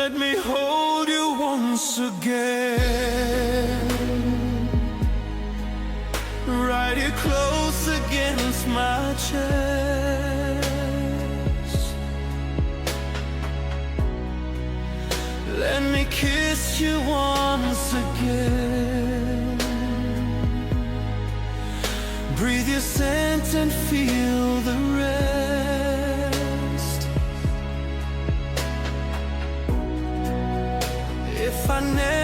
Let me hold you once again, right here close against my chest. Let me kiss you once again, breathe your scent and feel the rest. If I never